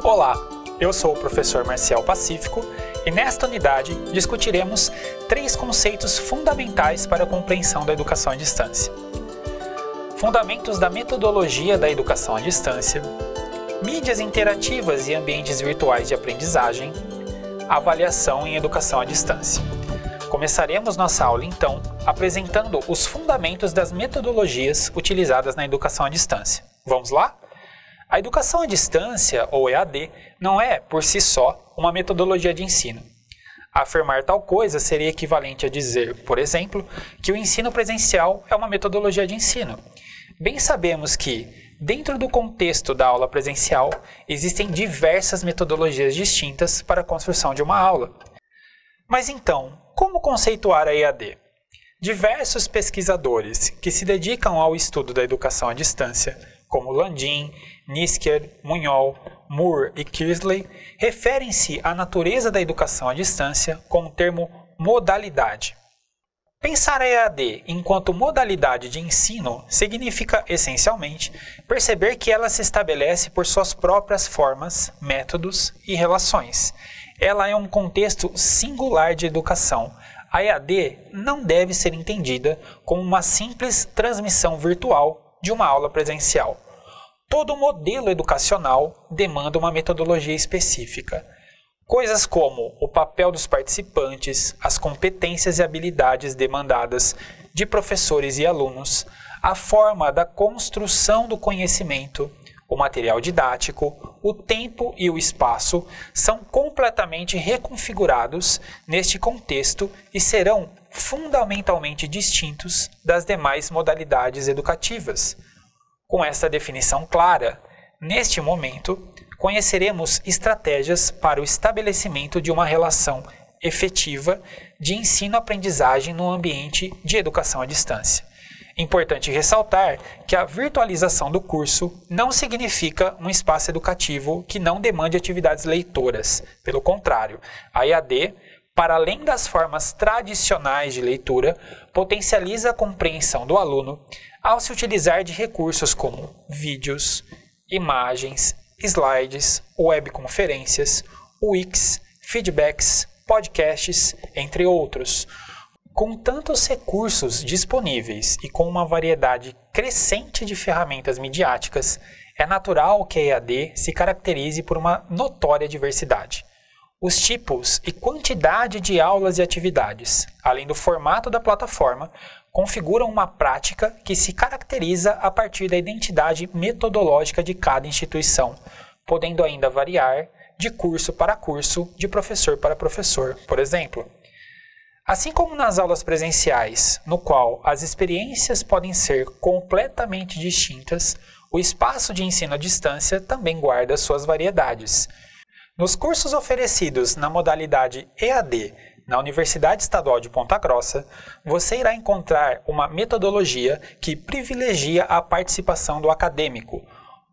Olá, eu sou o professor Marcial Pacífico e nesta unidade discutiremos 3 conceitos fundamentais para a compreensão da educação à distância. Fundamentos da metodologia da educação à distância, mídias interativas e ambientes virtuais de aprendizagem, avaliação em educação à distância. Começaremos nossa aula então apresentando os fundamentos das metodologias utilizadas na educação à distância. Vamos lá? A educação à distância, ou EAD, não é, por si só, uma metodologia de ensino. Afirmar tal coisa seria equivalente a dizer, por exemplo, que o ensino presencial é uma metodologia de ensino. Bem sabemos que, dentro do contexto da aula presencial, existem diversas metodologias distintas para a construção de uma aula. Mas então, como conceituar a EAD? Diversos pesquisadores que se dedicam ao estudo da educação à distância, como Landim, Nisker, Munhol, Moore e Kearsley, referem-se à natureza da educação à distância com o termo modalidade. Pensar a EAD enquanto modalidade de ensino significa, essencialmente, perceber que ela se estabelece por suas próprias formas, métodos e relações. Ela é um contexto singular de educação. A EAD não deve ser entendida como uma simples transmissão virtual de uma aula presencial. Todo modelo educacional demanda uma metodologia específica. Coisas como o papel dos participantes, as competências e habilidades demandadas de professores e alunos, a forma da construção do conhecimento, o material didático, o tempo e o espaço são completamente reconfigurados neste contexto e serão fundamentalmente distintos das demais modalidades educativas. Com essa definição clara, neste momento, conheceremos estratégias para o estabelecimento de uma relação efetiva de ensino-aprendizagem no ambiente de educação à distância. Importante ressaltar que a virtualização do curso não significa um espaço educativo que não demande atividades leitoras. Pelo contrário, a EAD, para além das formas tradicionais de leitura, potencializa a compreensão do aluno ao se utilizar de recursos como vídeos, imagens, slides, webconferências, Wix, feedbacks, podcasts, entre outros. Com tantos recursos disponíveis e com uma variedade crescente de ferramentas midiáticas, é natural que a EAD se caracterize por uma notória diversidade. Os tipos e quantidade de aulas e atividades, além do formato da plataforma, configuram uma prática que se caracteriza a partir da identidade metodológica de cada instituição, podendo ainda variar de curso para curso, de professor para professor, por exemplo. Assim como nas aulas presenciais, no qual as experiências podem ser completamente distintas, o espaço de ensino à distância também guarda suas variedades. Nos cursos oferecidos na modalidade EAD na Universidade Estadual de Ponta Grossa, você irá encontrar uma metodologia que privilegia a participação do acadêmico,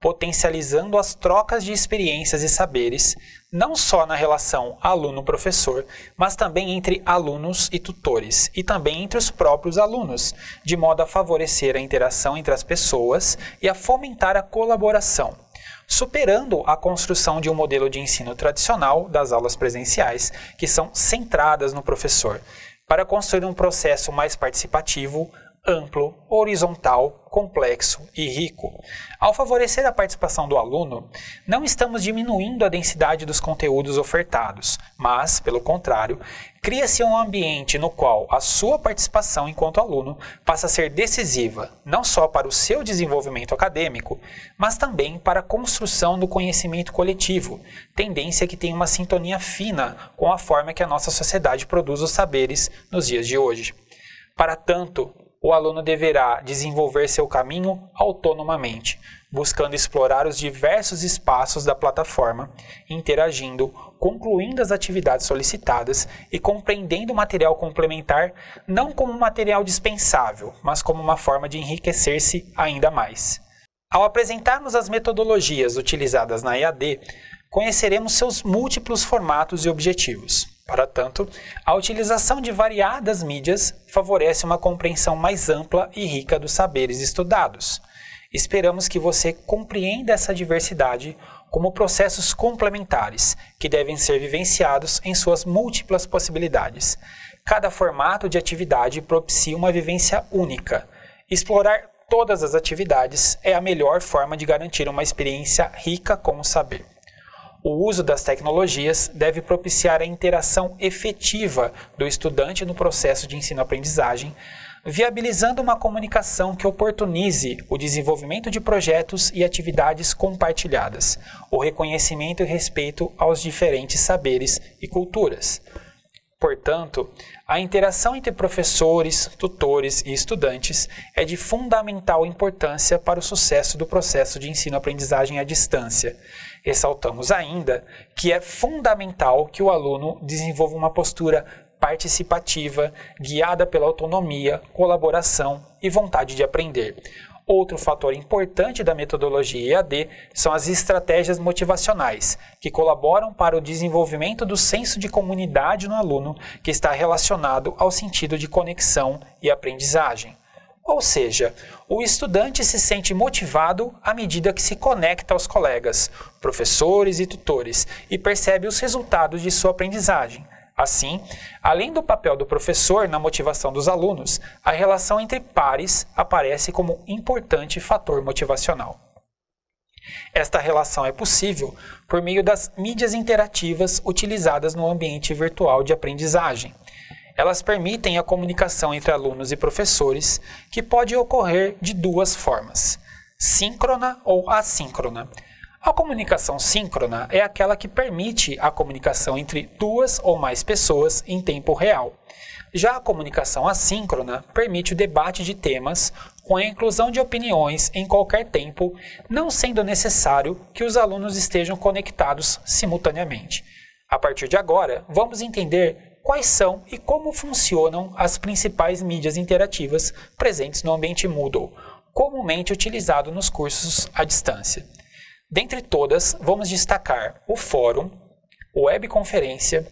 potencializando as trocas de experiências e saberes, não só na relação aluno-professor, mas também entre alunos e tutores, e também entre os próprios alunos, de modo a favorecer a interação entre as pessoas e a fomentar a colaboração, superando a construção de um modelo de ensino tradicional das aulas presenciais, que são centradas no professor, para construir um processo mais participativo, amplo, horizontal, complexo e rico. Ao favorecer a participação do aluno, não estamos diminuindo a densidade dos conteúdos ofertados, mas, pelo contrário, cria-se um ambiente no qual a sua participação enquanto aluno passa a ser decisiva, não só para o seu desenvolvimento acadêmico, mas também para a construção do conhecimento coletivo, tendência que tem uma sintonia fina com a forma que a nossa sociedade produz os saberes nos dias de hoje. Para tanto, o aluno deverá desenvolver seu caminho autonomamente, buscando explorar os diversos espaços da plataforma, interagindo, concluindo as atividades solicitadas e compreendendo o material complementar não como um material dispensável, mas como uma forma de enriquecer-se ainda mais. Ao apresentarmos as metodologias utilizadas na EAD, conheceremos seus múltiplos formatos e objetivos. Para tanto, a utilização de variadas mídias favorece uma compreensão mais ampla e rica dos saberes estudados. Esperamos que você compreenda essa diversidade como processos complementares, que devem ser vivenciados em suas múltiplas possibilidades. Cada formato de atividade propicia uma vivência única. Explorar todas as atividades é a melhor forma de garantir uma experiência rica com o saber. O uso das tecnologias deve propiciar a interação efetiva do estudante no processo de ensino-aprendizagem, viabilizando uma comunicação que oportunize o desenvolvimento de projetos e atividades compartilhadas, o reconhecimento e respeito aos diferentes saberes e culturas. Portanto, a interação entre professores, tutores e estudantes é de fundamental importância para o sucesso do processo de ensino-aprendizagem à distância. Ressaltamos ainda que é fundamental que o aluno desenvolva uma postura participativa, guiada pela autonomia, colaboração e vontade de aprender. Outro fator importante da metodologia EAD são as estratégias motivacionais, que colaboram para o desenvolvimento do senso de comunidade no aluno, que está relacionado ao sentido de conexão e aprendizagem. Ou seja, o estudante se sente motivado à medida que se conecta aos colegas, professores e tutores e percebe os resultados de sua aprendizagem. Assim, além do papel do professor na motivação dos alunos, a relação entre pares aparece como importante fator motivacional. Esta relação é possível por meio das mídias interativas utilizadas no ambiente virtual de aprendizagem. Elas permitem a comunicação entre alunos e professores, que pode ocorrer de duas formas: síncrona ou assíncrona. A comunicação síncrona é aquela que permite a comunicação entre duas ou mais pessoas em tempo real. Já a comunicação assíncrona permite o debate de temas com a inclusão de opiniões em qualquer tempo, não sendo necessário que os alunos estejam conectados simultaneamente. A partir de agora, vamos entender quais são e como funcionam as principais mídias interativas presentes no ambiente Moodle, comumente utilizado nos cursos à distância. Dentre todas, vamos destacar o fórum, webconferência,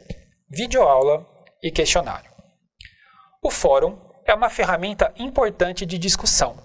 videoaula e questionário. O fórum é uma ferramenta importante de discussão.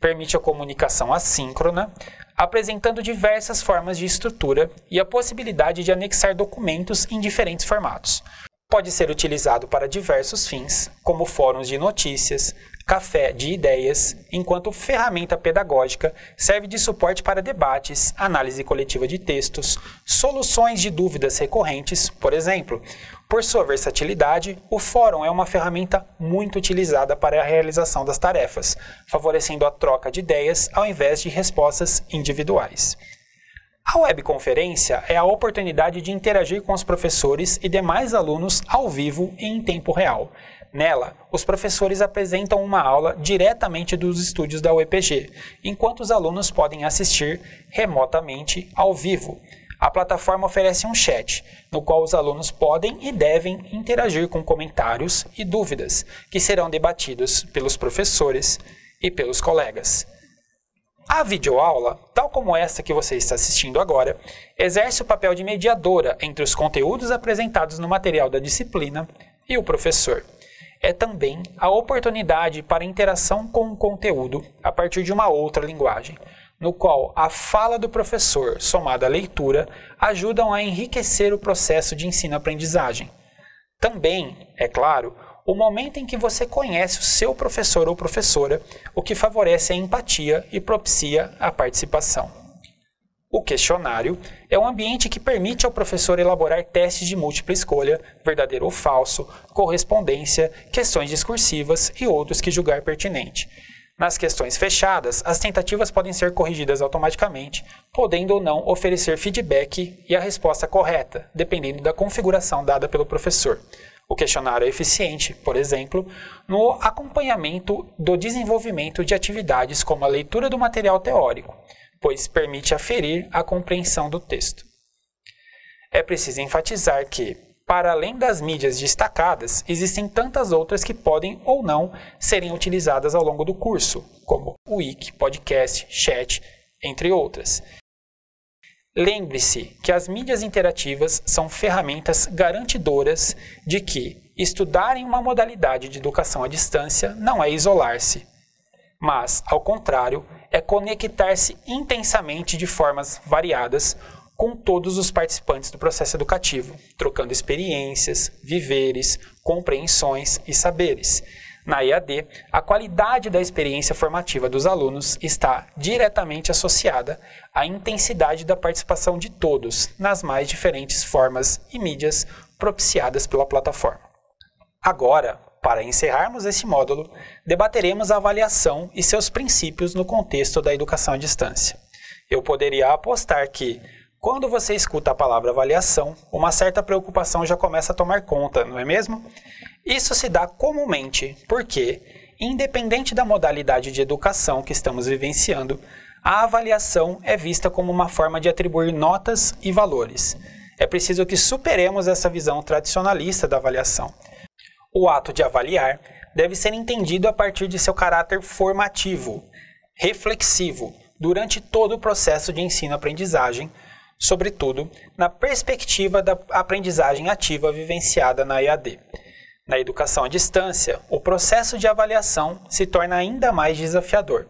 Permite a comunicação assíncrona, apresentando diversas formas de estrutura e a possibilidade de anexar documentos em diferentes formatos. Pode ser utilizado para diversos fins, como fóruns de notícias, café de ideias, enquanto ferramenta pedagógica serve de suporte para debates, análise coletiva de textos, soluções de dúvidas recorrentes, por exemplo. Por sua versatilidade, o fórum é uma ferramenta muito utilizada para a realização das tarefas, favorecendo a troca de ideias ao invés de respostas individuais. A webconferência é a oportunidade de interagir com os professores e demais alunos ao vivo e em tempo real. Nela, os professores apresentam uma aula diretamente dos estúdios da UEPG, enquanto os alunos podem assistir remotamente ao vivo. A plataforma oferece um chat, no qual os alunos podem e devem interagir com comentários e dúvidas, que serão debatidos pelos professores e pelos colegas. A videoaula, tal como esta que você está assistindo agora, exerce o papel de mediadora entre os conteúdos apresentados no material da disciplina e o professor. É também a oportunidade para interação com o conteúdo a partir de uma outra linguagem, no qual a fala do professor, somada à leitura, ajudam a enriquecer o processo de ensino-aprendizagem. Também, é claro, o momento em que você conhece o seu professor ou professora, o que favorece a empatia e propicia a participação. O questionário é um ambiente que permite ao professor elaborar testes de múltipla escolha, verdadeiro ou falso, correspondência, questões discursivas e outros que julgar pertinente. Nas questões fechadas, as tentativas podem ser corrigidas automaticamente, podendo ou não oferecer feedback e a resposta correta, dependendo da configuração dada pelo professor. O questionário é eficiente, por exemplo, no acompanhamento do desenvolvimento de atividades como a leitura do material teórico, pois permite aferir a compreensão do texto. É preciso enfatizar que, para além das mídias destacadas, existem tantas outras que podem ou não serem utilizadas ao longo do curso, como o wiki, podcast, chat, entre outras. Lembre-se que as mídias interativas são ferramentas garantidoras de que estudar em uma modalidade de educação à distância não é isolar-se. mas, ao contrário, é conectar-se intensamente de formas variadas com todos os participantes do processo educativo, trocando experiências, viveres, compreensões e saberes. Na EAD, a qualidade da experiência formativa dos alunos está diretamente associada à intensidade da participação de todos nas mais diferentes formas e mídias propiciadas pela plataforma. Agora, para encerrarmos esse módulo, debateremos a avaliação e seus princípios no contexto da educação à distância. Eu poderia apostar que, quando você escuta a palavra avaliação, uma certa preocupação já começa a tomar conta, não é mesmo? Isso se dá comumente porque, independente da modalidade de educação que estamos vivenciando, a avaliação é vista como uma forma de atribuir notas e valores. É preciso que superemos essa visão tradicionalista da avaliação. O ato de avaliar deve ser entendido a partir de seu caráter formativo, reflexivo, durante todo o processo de ensino-aprendizagem, sobretudo na perspectiva da aprendizagem ativa vivenciada na EAD. Na educação à distância, o processo de avaliação se torna ainda mais desafiador,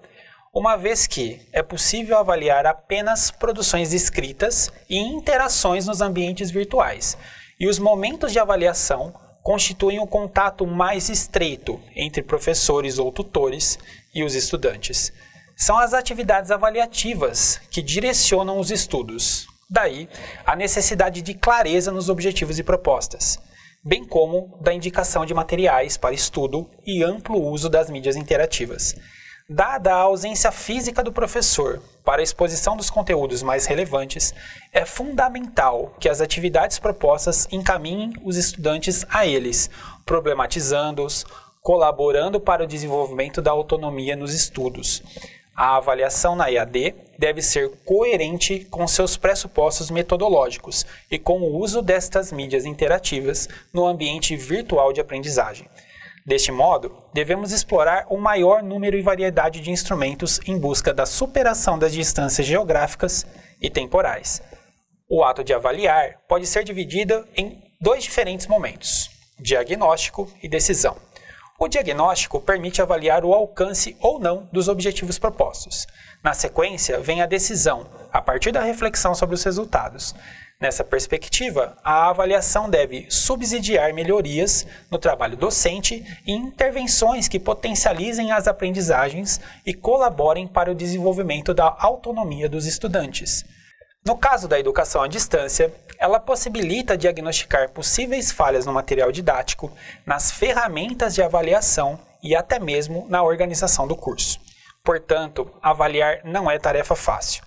uma vez que é possível avaliar apenas produções escritas e interações nos ambientes virtuais, e os momentos de avaliação constituem o contato mais estreito entre professores ou tutores e os estudantes. São as atividades avaliativas que direcionam os estudos. Daí, a necessidade de clareza nos objetivos e propostas, bem como da indicação de materiais para estudo e amplo uso das mídias interativas. Dada a ausência física do professor para a exposição dos conteúdos mais relevantes, é fundamental que as atividades propostas encaminhem os estudantes a eles, problematizando-os, colaborando para o desenvolvimento da autonomia nos estudos. A avaliação na EAD deve ser coerente com seus pressupostos metodológicos e com o uso destas mídias interativas no ambiente virtual de aprendizagem. Deste modo, devemos explorar o maior número e variedade de instrumentos em busca da superação das distâncias geográficas e temporais. O ato de avaliar pode ser dividido em dois diferentes momentos: diagnóstico e decisão. O diagnóstico permite avaliar o alcance ou não dos objetivos propostos. Na sequência, vem a decisão, a partir da reflexão sobre os resultados. Nessa perspectiva, a avaliação deve subsidiar melhorias no trabalho docente e intervenções que potencializem as aprendizagens e colaborem para o desenvolvimento da autonomia dos estudantes. No caso da educação à distância, ela possibilita diagnosticar possíveis falhas no material didático, nas ferramentas de avaliação e até mesmo na organização do curso. Portanto, avaliar não é tarefa fácil.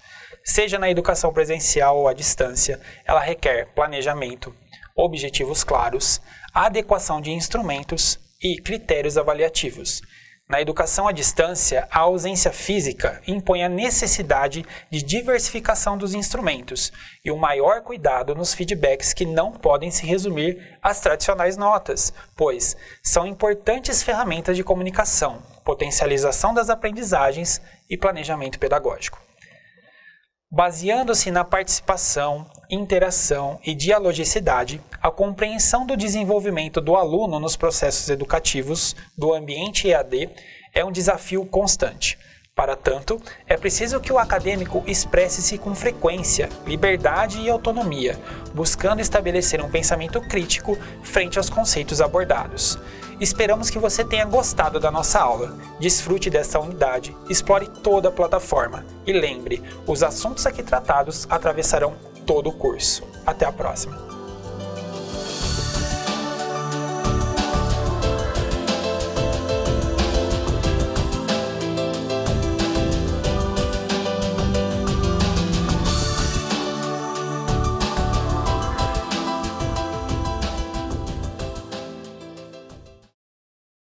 Seja na educação presencial ou à distância, ela requer planejamento, objetivos claros, adequação de instrumentos e critérios avaliativos. Na educação à distância, a ausência física impõe a necessidade de diversificação dos instrumentos e o maior cuidado nos feedbacks que não podem se resumir às tradicionais notas, pois são importantes ferramentas de comunicação, potencialização das aprendizagens e planejamento pedagógico. Baseando-se na participação, interação e dialogicidade, a compreensão do desenvolvimento do aluno nos processos educativos do ambiente EAD é um desafio constante. Para tanto, é preciso que o acadêmico expresse-se com frequência, liberdade e autonomia, buscando estabelecer um pensamento crítico frente aos conceitos abordados. Esperamos que você tenha gostado da nossa aula. Desfrute dessa unidade, explore toda a plataforma e lembre, os assuntos aqui tratados atravessarão todo o curso. Até a próxima!